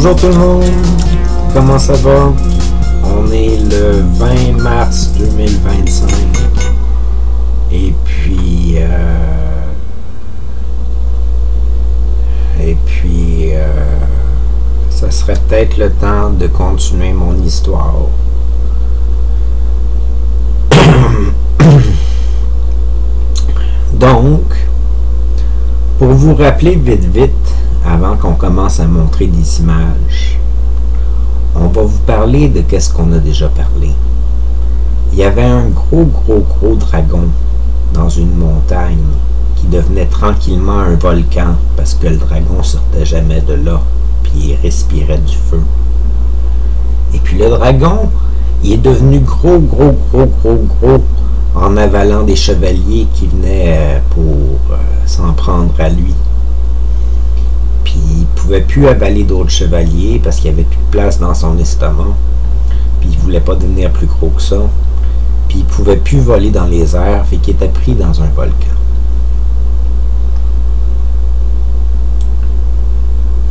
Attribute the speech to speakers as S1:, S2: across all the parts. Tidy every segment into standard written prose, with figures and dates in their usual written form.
S1: Bonjour tout le monde, comment ça va? On est le 20 mars 2025 et puis ça serait peut-être le temps de continuer mon histoire. Donc, pour vous rappeler vite, avant qu'on commence à montrer des images, on va vous parler de qu'est-ce qu'on a déjà parlé. Il y avait un gros dragon dans une montagne qui devenait tranquillement un volcan parce que le dragon sortait jamais de là, puis il respirait du feu. Et puis le dragon, il est devenu gros en avalant des chevaliers qui venaient pour s'en prendre à lui. Puis il ne pouvait plus avaler d'autres chevaliers parce qu'il n'y avait plus de place dans son estomac. Puis il ne voulait pas devenir plus gros que ça. Puis il ne pouvait plus voler dans les airs, fait qu'il était pris dans un volcan.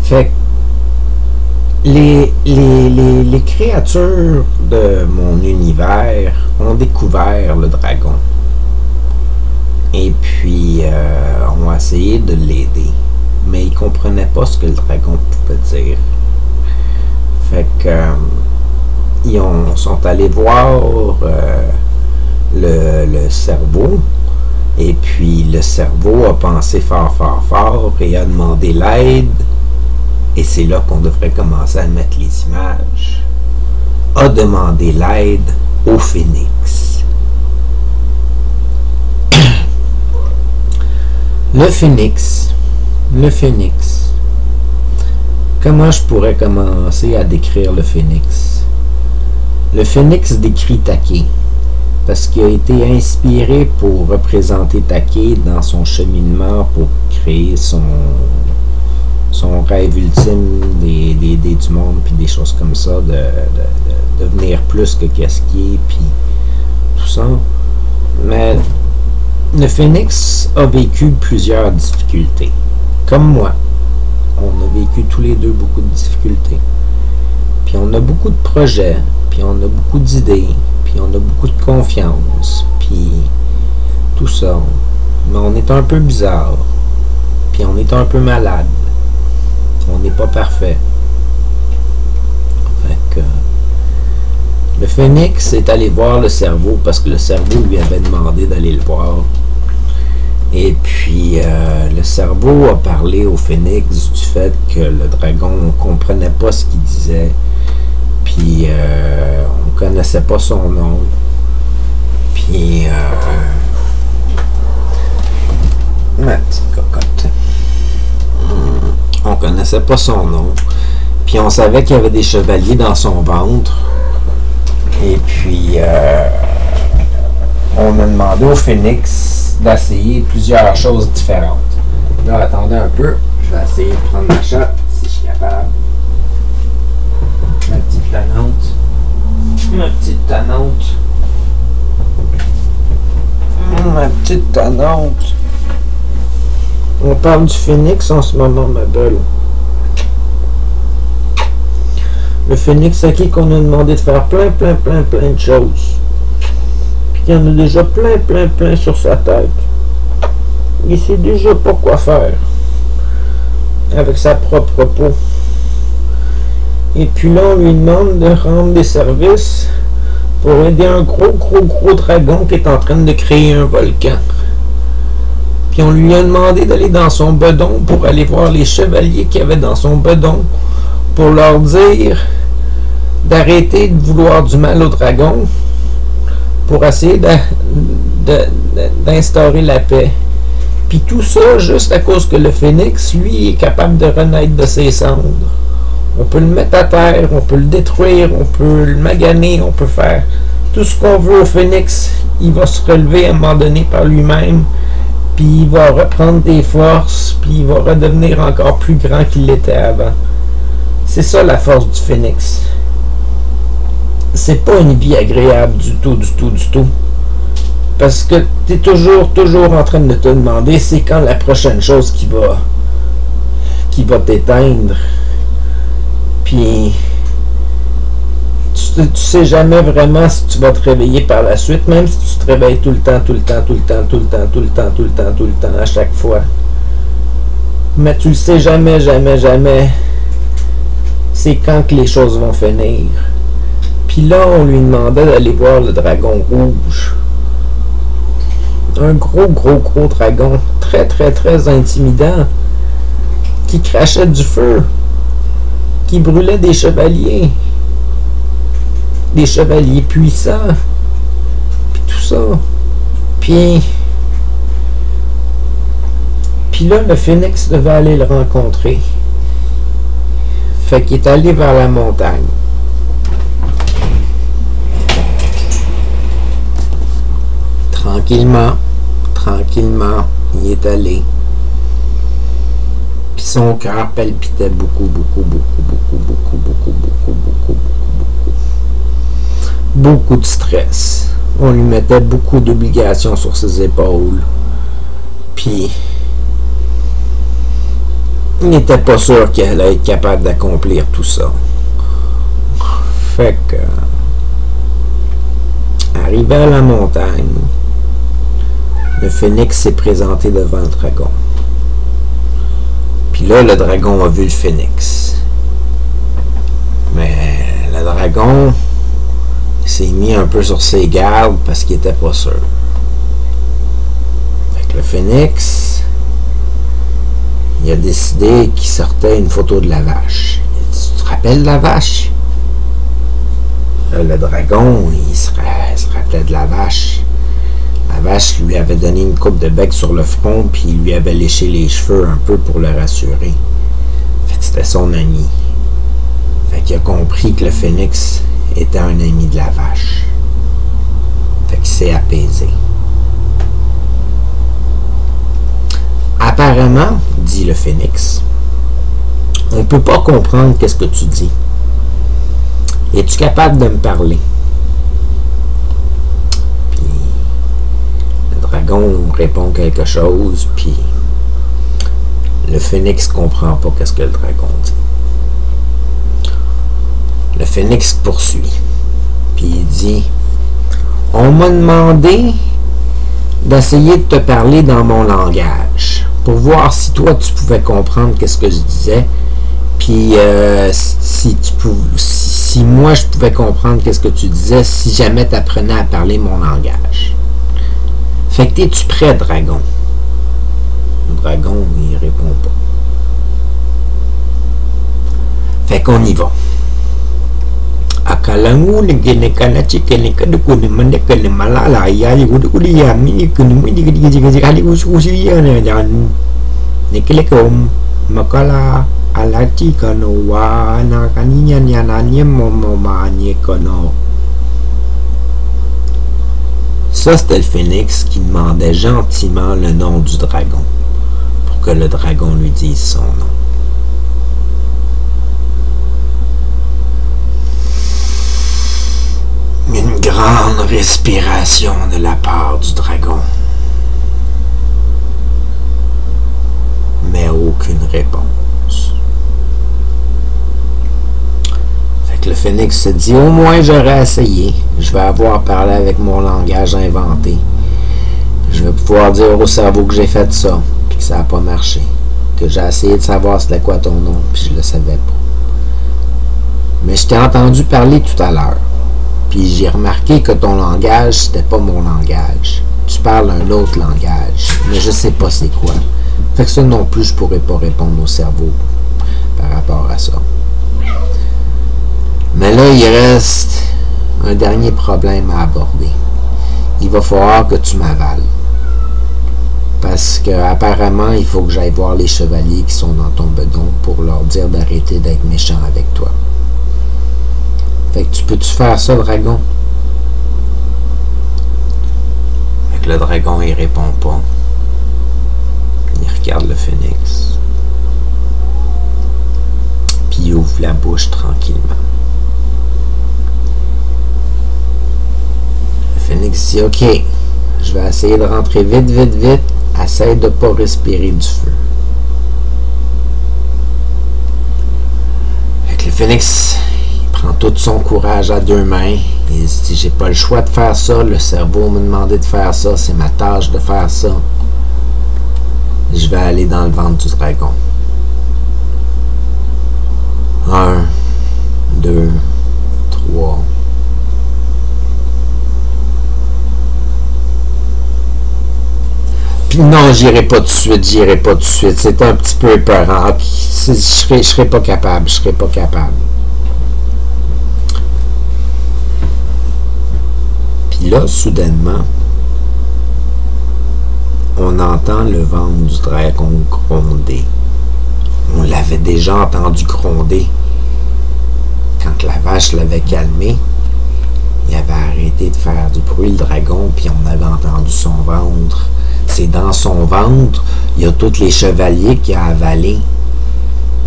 S1: Fait que les créatures de mon univers ont découvert le dragon. Et puis ont essayé de l'aider. Mais ils ne comprenaient pas ce que le dragon pouvait dire. Fait que ils sont allés voir le cerveau. Et puis le cerveau a pensé fort et a demandé l'aide. Et c'est là qu'on devrait commencer à mettre les images. A demandé l'aide au phénix. Le phénix. Comment je pourrais commencer à décrire le phénix? Le phénix décrit Take, parce qu'il a été inspiré pour représenter Take dans son cheminement pour créer son rêve ultime d'aider du monde, puis des choses comme ça, de devenir plus que qu'est-ce qu'il est, puis tout ça. Mais le phénix a vécu plusieurs difficultés. Comme moi, on a vécu tous les deux beaucoup de difficultés. Puis on a beaucoup de projets, puis on a beaucoup d'idées, puis on a beaucoup de confiance, puis tout ça. Mais on est un peu bizarre, puis on est un peu malade. On n'est pas parfait. Fait que le phénix est allé voir le cerveau parce que le cerveau lui avait demandé d'aller le voir. Et puis le cerveau a parlé au phénix du fait que le dragon ne comprenait pas ce qu'il disait. Puis on ne connaissait pas son nom. Puis ma petite cocotte. On connaissait pas son nom. Puis on savait qu'il y avait des chevaliers dans son ventre. Et puis on a demandé au phénix d'essayer plusieurs choses différentes. Là, attendez un peu. Je vais essayer de prendre ma shot si je suis capable. Ma petite tanante. Ma petite tanante. On parle du phénix en ce moment, ma belle. Le phénix à qui qu'on a demandé de faire plein de choses. Puis il y en a déjà plein sur sa tête. Il sait déjà pas quoi faire avec sa propre peau. Et puis là, on lui demande de rendre des services pour aider un gros dragon qui est en train de créer un volcan. Puis on lui a demandé d'aller dans son bedon pour aller voir les chevaliers qu'il y avait dans son bedon pour leur dire d'arrêter de vouloir du mal au dragon pour essayer d'instaurer la paix. Puis tout ça juste à cause que le phénix, lui, est capable de renaître de ses cendres. On peut le mettre à terre, on peut le détruire, on peut le maganer, on peut faire tout ce qu'on veut au phénix. Il va se relever à un moment donné par lui-même. Puis il va reprendre des forces, puis il va redevenir encore plus grand qu'il l'était avant. C'est ça la force du phénix. C'est pas une vie agréable du tout. Parce que tu es toujours en train de te demander c'est quand la prochaine chose qui va t'éteindre. Puis tu sais jamais vraiment si tu vas te réveiller par la suite, même si tu te réveilles tout le temps, à chaque fois. Mais tu le sais jamais, c'est quand que les choses vont finir. Puis là, on lui demandait d'aller voir le dragon rouge. Un gros dragon, très intimidant, qui crachait du feu, qui brûlait des chevaliers puissants, puis tout ça. Puis là, le phénix devait aller le rencontrer. Fait qu'il est allé vers la montagne. Tranquillement, il est allé. Puis son cœur palpitait beaucoup. Beaucoup de stress. On lui mettait beaucoup d'obligations sur ses épaules. Puis il n'était pas sûr qu'elle allait être capable d'accomplir tout ça. Fait que, arrivé à la montagne, le phénix s'est présenté devant le dragon. Puis là, le dragon a vu le phénix. Mais le dragon s'est mis un peu sur ses gardes parce qu'il était pas sûr. Fait que le phénix, il a décidé qu'il sortait une photo de la vache. Il a dit, tu te rappelles de la vache? Là, le dragon, il se rappelait de la vache. La vache lui avait donné une coupe de bec sur le front, puis il lui avait léché les cheveux un peu pour le rassurer. Fait que c'était son ami. Fait qu'il a compris que le phénix était un ami de la vache. Fait qu'il s'est apaisé. Apparemment, dit le phénix, on ne peut pas comprendre qu'est-ce que tu dis. Es-tu capable de me parler? Puis le dragon répond quelque chose, puis le phénix comprend pas qu'est-ce que le dragon dit. Le phénix poursuit, puis il dit, on m'a demandé d'essayer de te parler dans mon langage pour voir si toi tu pouvais comprendre qu'est-ce que je disais, puis si moi je pouvais comprendre qu'est-ce que tu disais si jamais tu apprenais à parler mon langage. Fait que es-tu prêt, dragon? Le dragon, il répond pas. Fait qu'on y va. Akalangu ni gene kana chikene kadu kuni mande kene malala ya yudu kudi ya mini kuni mini kidi kali ususi ya ne jan nekelekom makala alati kano wa na kaninya nyananye momo ni kono. Ça, c'était le phénix qui demandait gentiment le nom du dragon pour que le dragon lui dise son nom. Une grande respiration de la part du dragon. Mais aucune réponse. Fait que le phénix se dit, au moins j'aurais essayé. Je vais avoir parlé avec mon langage inventé. Je vais pouvoir dire au cerveau que j'ai fait ça, puis que ça n'a pas marché. Que j'ai essayé de savoir c'était quoi ton nom, puis je le savais pas. Mais je t'ai entendu parler tout à l'heure. Puis j'ai remarqué que ton langage, c'était pas mon langage. Tu parles un autre langage, mais je sais pas c'est quoi. Fait que ça non plus, je pourrais pas répondre au cerveau par rapport à ça. Mais là, il reste un dernier problème à aborder. Il va falloir que tu m'avales. Parce que apparemment, il faut que j'aille voir les chevaliers qui sont dans ton bedon pour leur dire d'arrêter d'être méchants avec toi. Fait que tu peux-tu faire ça, dragon? Fait que le dragon, il répond pas. Il regarde le phénix. Puis il ouvre la bouche tranquillement. Le phénix dit, OK, je vais essayer de rentrer vite. Essaye de pas respirer du feu.
S2: le phénix, il prend tout son courage à deux mains. Il se dit, j'ai pas le choix de faire ça. Le cerveau m'a demandé de faire ça. C'est ma tâche de faire ça. Je vais aller dans le ventre du dragon. 1, 2, 3. Puis non, j'irai pas tout de suite, C'est un petit peu épeurant. Je serais pas capable, Puis là, soudainement, on entend le ventre du dragon gronder. On l'avait déjà entendu gronder. Quand la vache l'avait calmé, il avait arrêté de faire du bruit, le dragon, puis on avait entendu son ventre. C'est dans son ventre, il y a tous les chevaliers qu'il a avalés.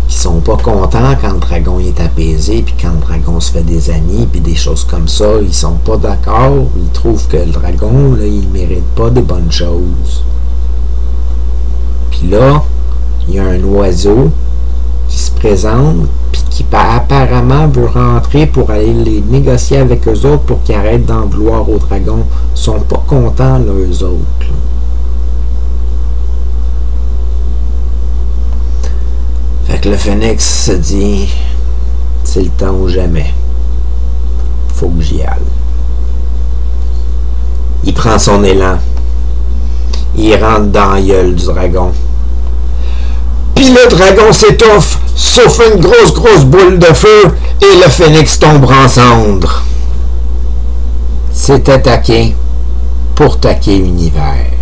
S2: Ils sont pas contents quand le dragon est apaisé, puis quand le dragon se fait des amis, puis des choses comme ça. Ils sont pas d'accord. Ils trouvent que le dragon, là, il mérite pas de bonnes choses. Puis là, il y a un oiseau qui se présente, puis qui apparemment veut rentrer pour aller les négocier avec eux autres pour qu'ils arrêtent d'en vouloir au dragon. Ils sont pas contents, là, eux autres. Là. Fait que le phénix se dit, c'est le temps ou jamais. Faut que j'y aille. Il prend son élan. Il rentre dans la gueule du dragon. Puis le dragon s'étouffe, sauf une grosse boule de feu, et le phénix tombe en cendres. C'est attaqué pour taquer l'univers.